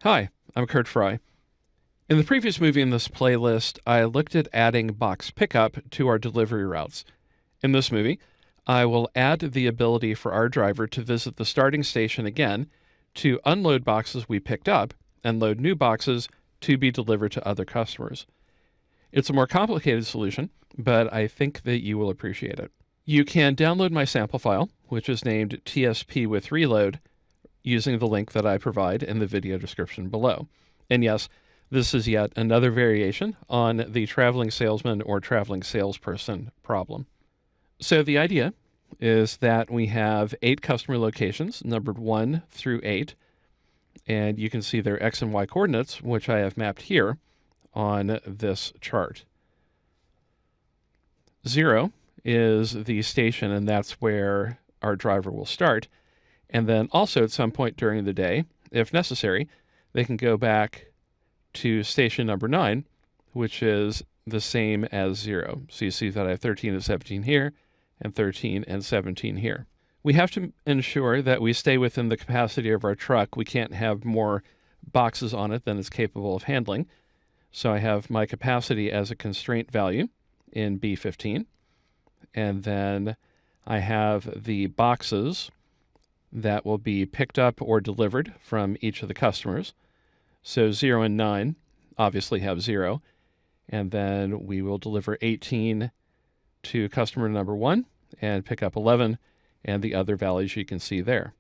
Hi, I'm Curt Frye. In the previous movie in this playlist, I looked at adding box pickup to our delivery routes. In this movie, I will add the ability for our driver to visit the starting station again to unload boxes we picked up and load new boxes to be delivered to other customers. It's a more complicated solution, but I think that you will appreciate it. You can download my sample file, which is named TSP with Reload, using the link that I provide in the video description below. And yes, this is yet another variation on the traveling salesman or traveling salesperson problem. So the idea is that we have 8 customer locations, numbered 1 through 8, and you can see their X and Y coordinates, which I have mapped here on this chart. 0 is the station, and that's where our driver will start. And then also at some point during the day, if necessary, they can go back to station number 9, which is the same as 0. So you see that I have 13 and 17 here, and 13 and 17 here. We have to ensure that we stay within the capacity of our truck. We can't have more boxes on it than it's capable of handling. So I have my capacity as a constraint value in B15. And then I have the boxes that will be picked up or delivered from each of the customers. So 0 and 9 obviously have 0. And then we will deliver 18 to customer number 1 and pick up 11 and the other values you can see there.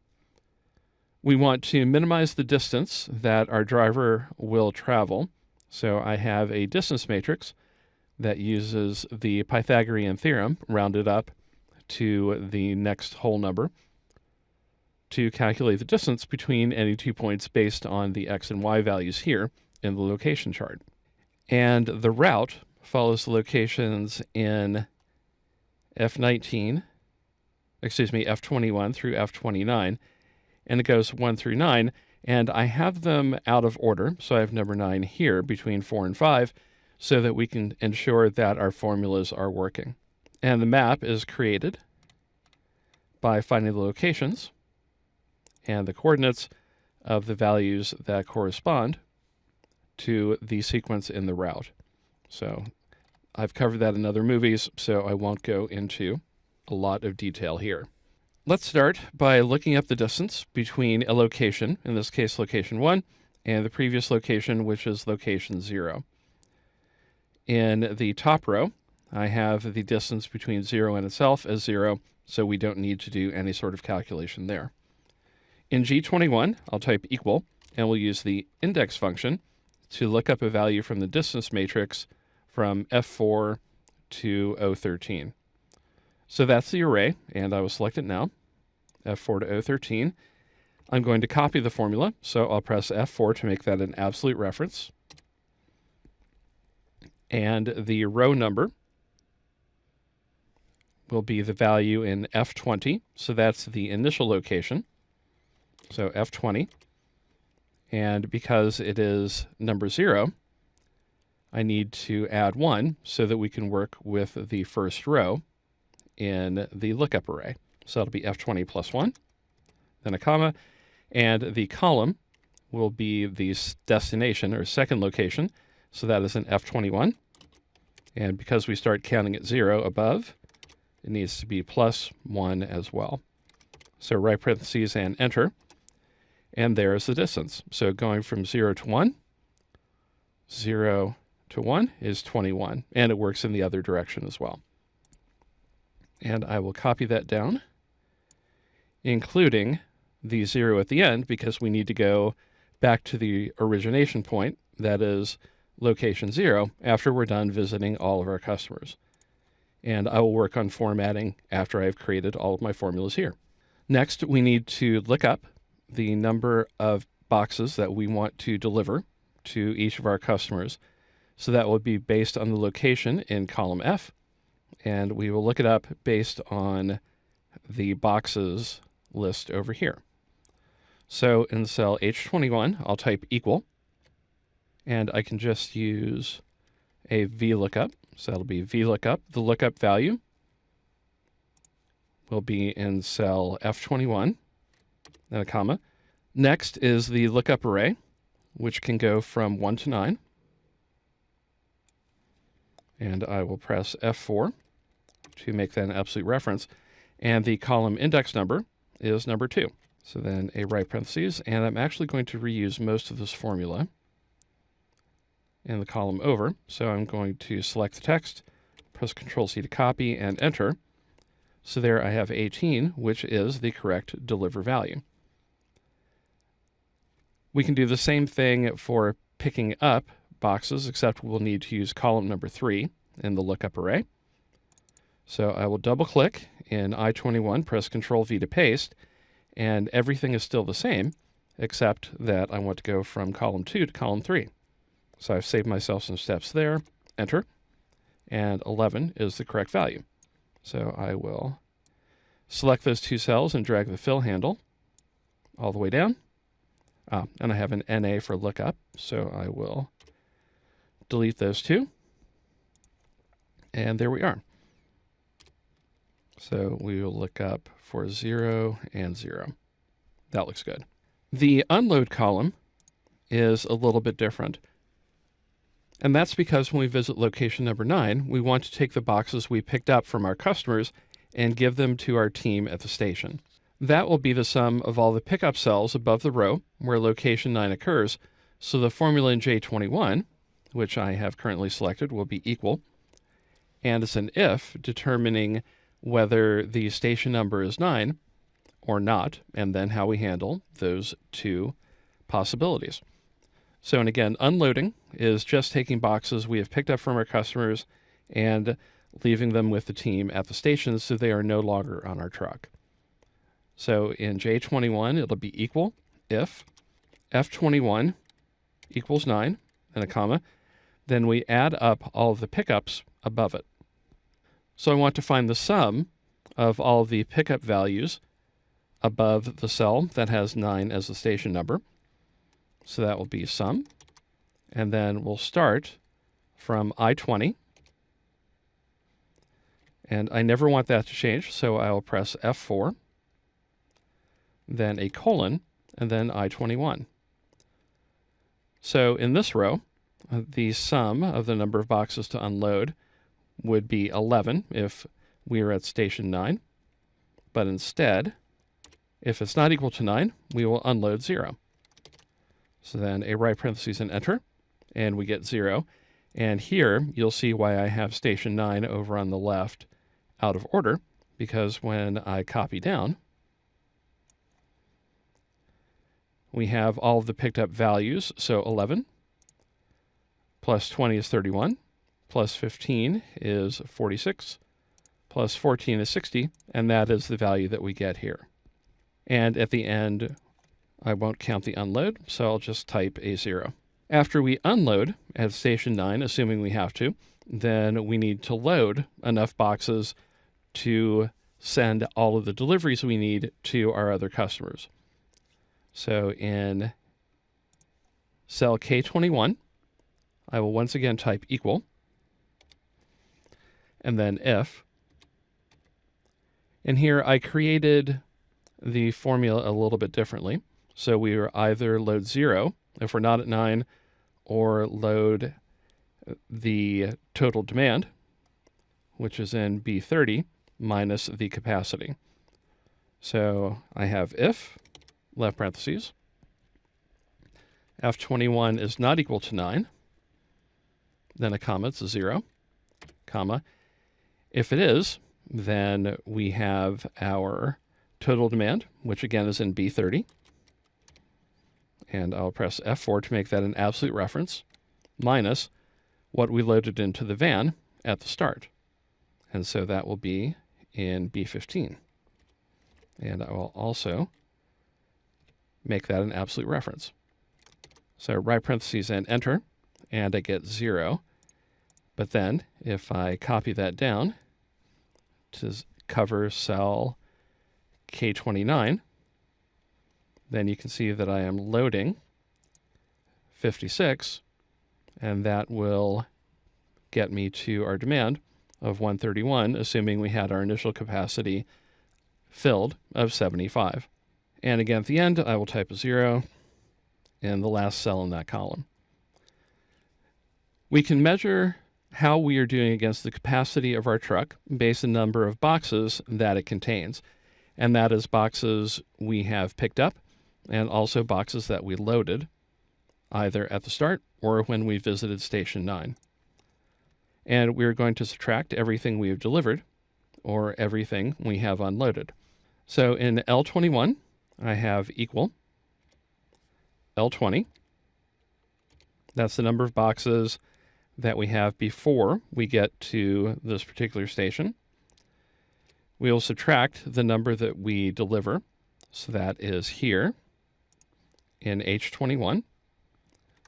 We want to minimize the distance that our driver will travel. So I have a distance matrix that uses the Pythagorean theorem rounded up to the next whole number to calculate the distance between any 2 points based on the X and Y values here in the location chart. And the route follows the locations in F21 through F29, and it goes 1 through 9, and I have them out of order, so I have number 9 here between 4 and 5, so that we can ensure that our formulas are working. And the map is created by finding the locations and the coordinates of the values that correspond to the sequence in the route. So I've covered that in other movies, so I won't go into a lot of detail here. Let's start by looking up the distance between a location, in this case location 1, and the previous location, which is location 0. In the top row, I have the distance between 0 and itself as 0, so we don't need to do any sort of calculation there. In G21, I'll type equal, and we'll use the index function to look up a value from the distance matrix from F4 to O13. So that's the array, and I will select it now, F4 to O13. I'm going to copy the formula, so I'll press F4 to make that an absolute reference. And the row number will be the value in F20, so that's the initial location. So F20, and because it is number 0, I need to add 1 so that we can work with the first row in the lookup array. So that'll be F20 plus 1, then a comma, and the column will be the destination or second location, so that is an F21. And because we start counting at 0 above, it needs to be plus 1 as well. So right parentheses and enter. And there's the distance. So going from 0 to 1, 0 to 1 is 21. And it works in the other direction as well. And I will copy that down, including the 0 at the end, because we need to go back to the origination point, that is location 0, after we're done visiting all of our customers. And I will work on formatting after I've created all of my formulas here. Next, we need to look up the number of boxes that we want to deliver to each of our customers. So that will be based on the location in column F, and we will look it up based on the boxes list over here. So in cell H21, I'll type equal, and I can just use a VLOOKUP. So that'll be VLOOKUP. The lookup value will be in cell F21, then a comma. Next is the lookup array, which can go from 1 to 9. And I will press F4 to make that an absolute reference. And the column index number is number 2. So then a right parentheses, and I'm actually going to reuse most of this formula in the column over. So I'm going to select the text, press Ctrl-C to copy, and enter. So there I have 18, which is the correct deliver value. We can do the same thing for picking up boxes, except we'll need to use column number 3 in the lookup array. So I will double click in I-21, press Ctrl-V to paste, and everything is still the same, except that I want to go from column 2 to column 3. So I've saved myself some steps there, enter, and 11 is the correct value. So I will select those 2 cells and drag the fill handle all the way down. And I have an NA for lookup, so I will delete those 2. And there we are. So we will look up for 0 and 0. That looks good. The unload column is a little bit different. And that's because when we visit location number 9, we want to take the boxes we picked up from our customers and give them to our team at the station. That will be the sum of all the pickup cells above the row where location 9 occurs. So the formula in J21, which I have currently selected, will be equal. And it's an if determining whether the station number is 9 or not, and then how we handle those 2 possibilities. So, and again, unloading is just taking boxes we have picked up from our customers and leaving them with the team at the station so they are no longer on our truck. So in J21, it'll be equal if F21 equals 9 and a comma, then we add up all of the pickups above it. So I want to find the sum of all of the pickup values above the cell that has 9 as the station number. So that will be sum. And then we'll start from I-20. And I never want that to change, so I will press F4, then a colon, and then I-21. So in this row, the sum of the number of boxes to unload would be 11 if we are at station 9. But instead, if it's not equal to 9, we will unload 0. So then a right parentheses and enter, and we get 0. And here you'll see why I have station 9 over on the left out of order, because when I copy down, we have all of the picked up values. So 11 plus 20 is 31, plus 15 is 46, plus 14 is 60, and that is the value that we get here. And at the end, I won't count the unload, so I'll just type a 0. After we unload at station 9, assuming we have to, then we need to load enough boxes to send all of the deliveries we need to our other customers. So in cell K21, I will once again type equal, and then if. And here I created the formula a little bit differently. So we will either load 0 if we're not at 9, or load the total demand, which is in B30, minus the capacity. So I have if, left parentheses, F21 is not equal to 9, then a comma, it's a 0, comma. If it is, then we have our total demand, which again is in B30. And I'll press F4 to make that an absolute reference, minus what we loaded into the van at the start. And so that will be in B15. And I will also make that an absolute reference. So right parentheses and enter, and I get 0. But then if I copy that down to cover cell K29, then you can see that I am loading 56, and that will get me to our demand of 131, assuming we had our initial capacity filled of 75. And again, at the end, I will type a 0, in the last cell in that column. We can measure how we are doing against the capacity of our truck based on the number of boxes that it contains. And that is boxes we have picked up and also boxes that we loaded, either at the start or when we visited Station 9. And we're going to subtract everything we have delivered or everything we have unloaded. So in L21, I have equal L20. That's the number of boxes that we have before we get to this particular station. We will subtract the number that we deliver. So that is here in H21.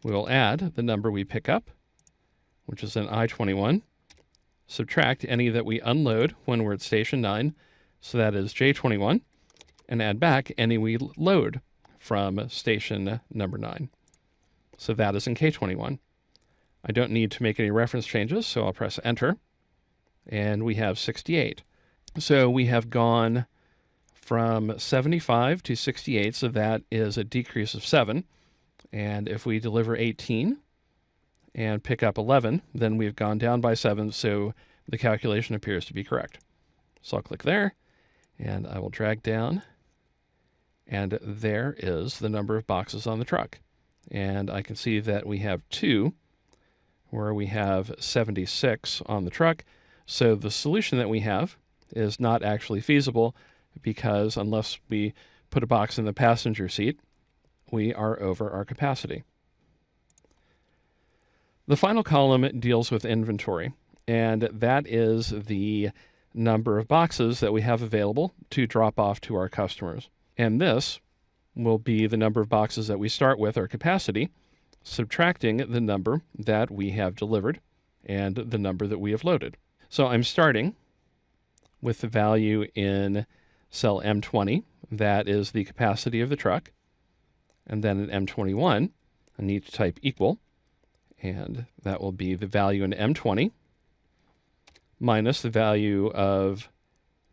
We will add the number we pick up, which is in I21. Subtract any that we unload when we're at Station 9. So that is J21. And add back any we load from station number 9. So that is in K21. I don't need to make any reference changes, so I'll press Enter. And we have 68. So we have gone from 75 to 68, so that is a decrease of 7. And if we deliver 18 and pick up 11, then we've gone down by 7, so the calculation appears to be correct. So I'll click there, and I will drag down, and there is the number of boxes on the truck. And I can see that we have 2, where we have 76 on the truck. So the solution that we have is not actually feasible because unless we put a box in the passenger seat, we are over our capacity. The final column deals with inventory, and that is the number of boxes that we have available to drop off to our customers. And this will be the number of boxes that we start with, our capacity, subtracting the number that we have delivered and the number that we have loaded. So I'm starting with the value in cell M20, that is the capacity of the truck. And then in M21, I need to type equal, and that will be the value in M20 minus the value of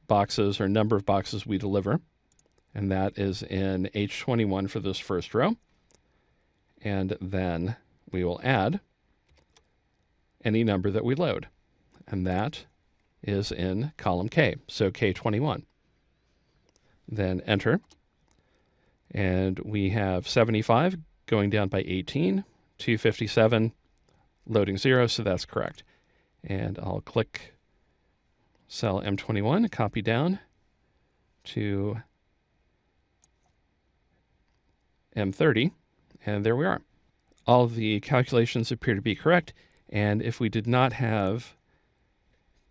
boxes or number of boxes we deliver. And that is in H21 for this first row. And then we will add any number that we load. And that is in column K, so K21. Then enter. And we have 75 going down by 18, 257, loading 0, so that's correct. And I'll click cell M21, copy down to M30, and there we are. All of the calculations appear to be correct, and if we did not have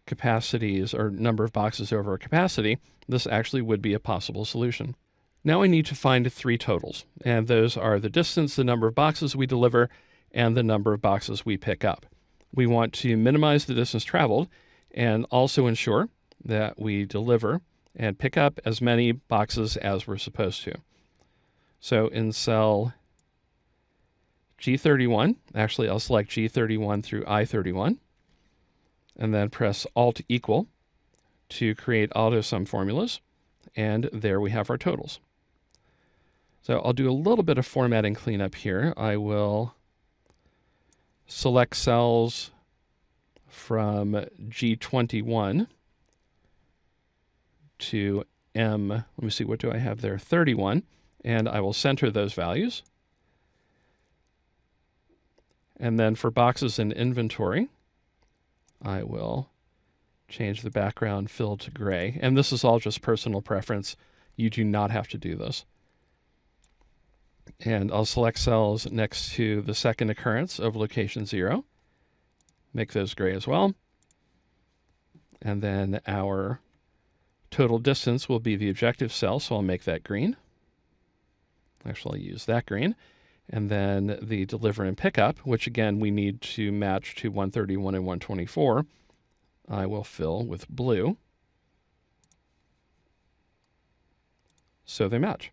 capacities or number of boxes over our capacity, this actually would be a possible solution. Now I need to find 3 totals, and those are the distance, the number of boxes we deliver, and the number of boxes we pick up. We want to minimize the distance traveled and also ensure that we deliver and pick up as many boxes as we're supposed to. So in cell G31, actually I'll select G31 through I31, and then press Alt equal to create AutoSum formulas, and there we have our totals. So I'll do a little bit of formatting cleanup here. I will select cells from G21 to let me see, what do I have there? 31, and I will center those values. And then for boxes in inventory, I will change the background fill to gray. And this is all just personal preference. You do not have to do this. And I'll select cells next to the second occurrence of location 0. Make those gray as well. And then our total distance will be the objective cell, so I'll make that green. Actually, I'll use that green. And then the deliver and pickup, which again we need to match to 131 and 124, I will fill with blue. So they match.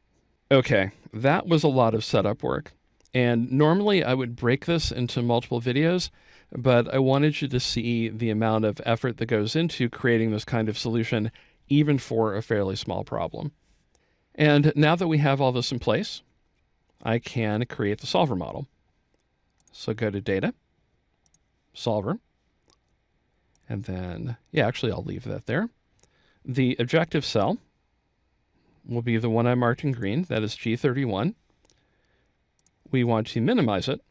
Okay, that was a lot of setup work. And normally I would break this into multiple videos, but I wanted you to see the amount of effort that goes into creating this kind of solution, even for a fairly small problem. And now that we have all this in place, I can create the solver model. So go to Data, Solver, and then, actually I'll leave that there. The objective cell will be the one I marked in green, that is G31. We want to minimize it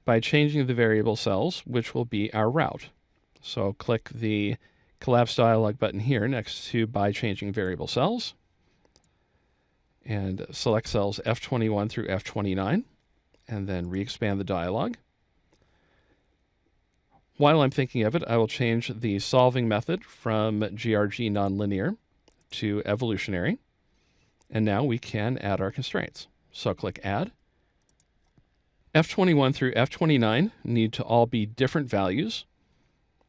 by changing the variable cells, which will be our route. So I'll click the collapse dialog button here next to by changing variable cells, and select cells F21 through F29, and then re-expand the dialog. While I'm thinking of it, I will change the solving method from GRG nonlinear to evolutionary. And now we can add our constraints. So I'll click Add. F21 through F29 need to all be different values.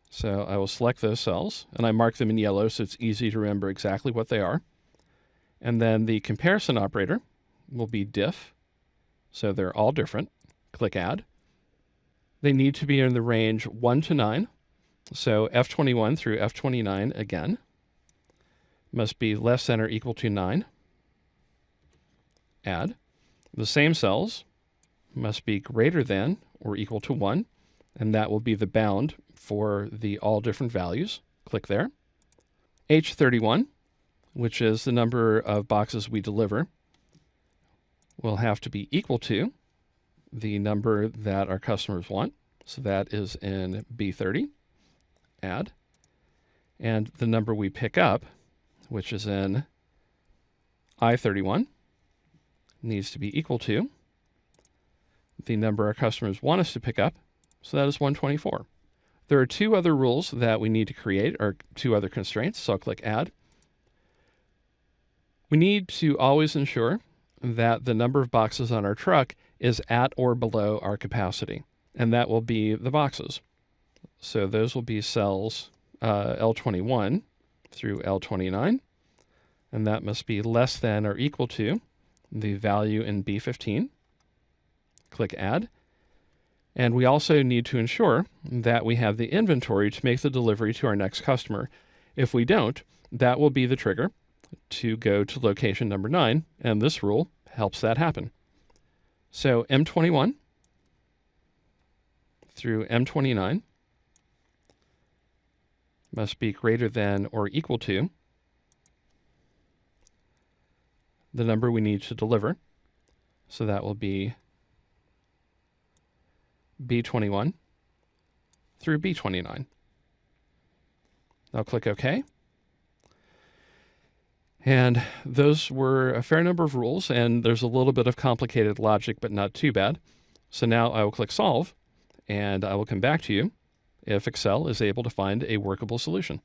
So I will select those cells, and I mark them in yellow so it's easy to remember exactly what they are. And then the comparison operator will be diff. So they're all different. Click Add. They need to be in the range 1 to 9. So F21 through F29 again must be less than or equal to 9. Add. The same cells must be greater than or equal to 1, and that will be the bound for the all different values. Click there. H31, which is the number of boxes we deliver, will have to be equal to the number that our customers want. So that is in B30. Add. And the number we pick up, which is in I31, needs to be equal to the number our customers want us to pick up. So that is 124. There are two other rules that we need to create, or two other constraints. So I'll click Add. We need to always ensure that the number of boxes on our truck is at or below our capacity, and that will be the boxes. So those will be cells L21 through L29, and that must be less than or equal to the value in B15. Click Add. And we also need to ensure that we have the inventory to make the delivery to our next customer. If we don't, that will be the trigger to go to location number 9, and this rule helps that happen. So M21 through M29 must be greater than or equal to the number we need to deliver. So that will be B21 through B29. I'll click OK. And those were a fair number of rules, and there's a little bit of complicated logic, but not too bad. So now I will click Solve, and I will come back to you if Excel is able to find a workable solution.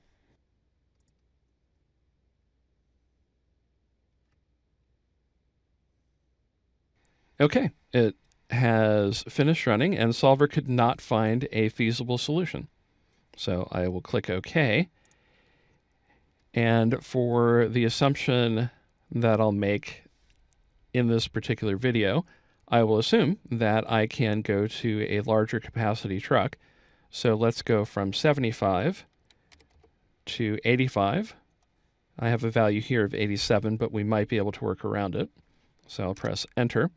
Okay, it has finished running, and Solver could not find a feasible solution. So I will click OK. And for the assumption that I'll make in this particular video, I will assume that I can go to a larger capacity truck. So let's go from 75 to 85. I have a value here of 87, but we might be able to work around it. So I'll press Enter.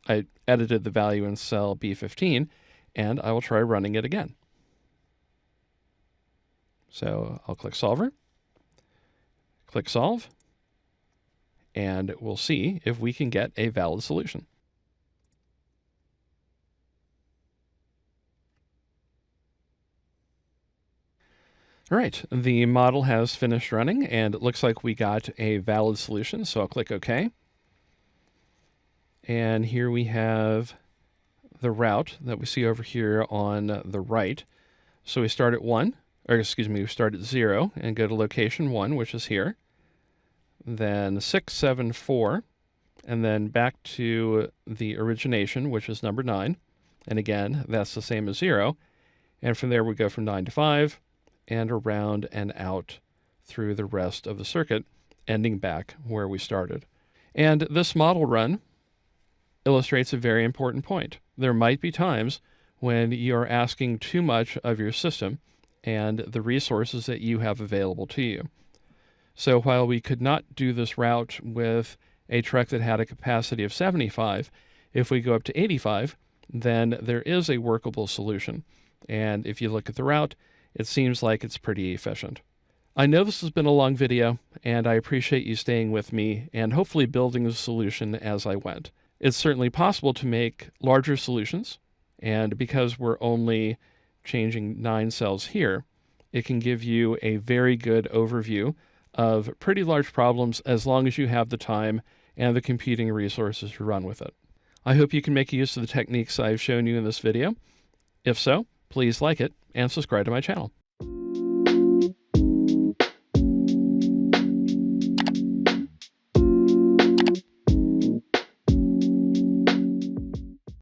I edited the value in cell B15, and I will try running it again. So I'll click Solver, click Solve, and we'll see if we can get a valid solution. All right, the model has finished running, and it looks like we got a valid solution, so I'll click OK. And here we have the route that we see over here on the right. So we start at 1, or excuse me, we start at 0 and go to location 1, which is here. Then 6, 7, 4, and then back to the origination, which is number 9. And again, that's the same as 0. And from there we go from 9 to 5 and around and out through the rest of the circuit, ending back where we started. And this model run illustrates a very important point. There might be times when you're asking too much of your system and the resources that you have available to you. So while we could not do this route with a truck that had a capacity of 75, If we go up to 85, then there is a workable solution. And if you look at the route, it seems like it's pretty efficient. I know this has been a long video, and I appreciate you staying with me and hopefully building the solution as I went. It's certainly possible to make larger solutions, and because we're only changing 9 cells here, it can give you a very good overview of pretty large problems as long as you have the time and the computing resources to run with it. I hope you can make use of the techniques I've shown you in this video. If so, please like it and subscribe to my channel.